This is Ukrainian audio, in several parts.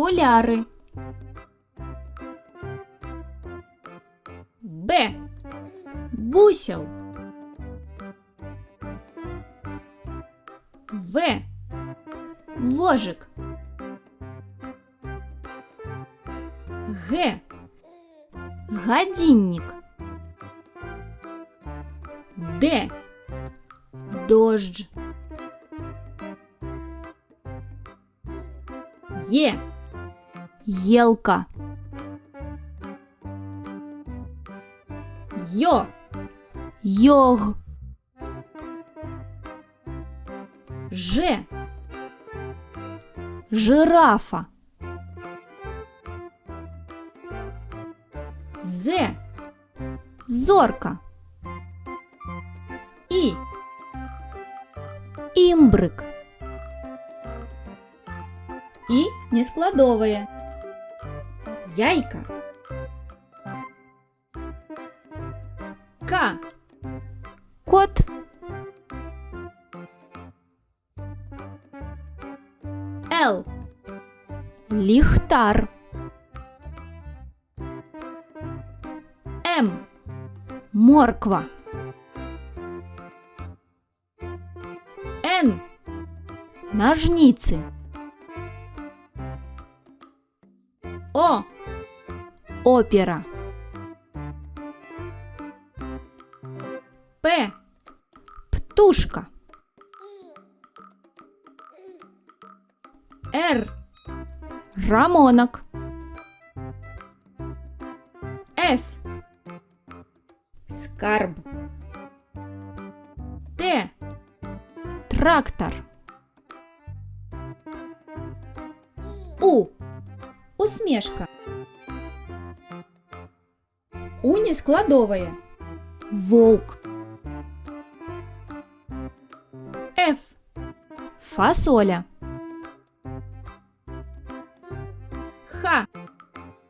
окуляри. Б. Бусел. В. Вожик. Г. Годинник. Д. Дождь. Е. Елка. Ё. Йог. Ж. Жирафа. З. Зорка. І. Імбрик. І нескладовые. Яйка. К. Кот. Л. Ліхтар. М. Морква. Н. Ножницы. О. Опера. П. Птушка. Р. Рамонок. С. Скарб. Т. Трактор. У. Усмешка. У нескладовые. Волк. Ф. Фасоля. Х.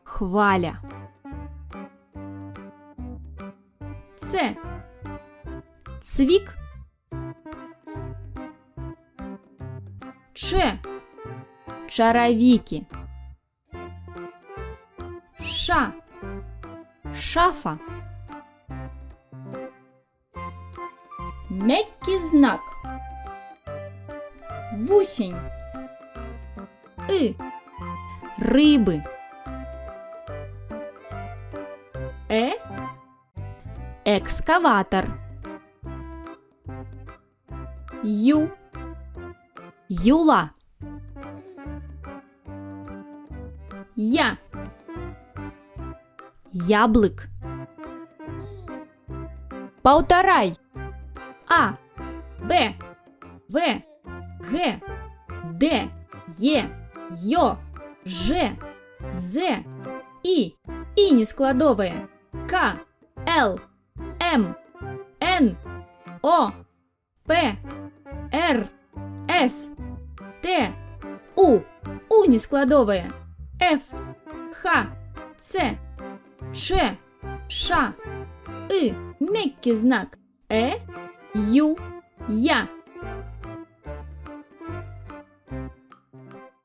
Хваля. Ц. Цвик. Ч. Шаровики. Ша. Шафа. Мягкий знак. Вусень. И. Рыбы. Экскаватор. Ю. Юла. Я. Яблык. Полторай. А. Б. В. Г. Д. Е. Ё. Ж. З. И нескладовые. К. Л. М. Н. О. П. Р. С. Т. У нескладовые. Ф. Х. Ц. Ч. Ш. И. Мягкий знак. Ю. Я.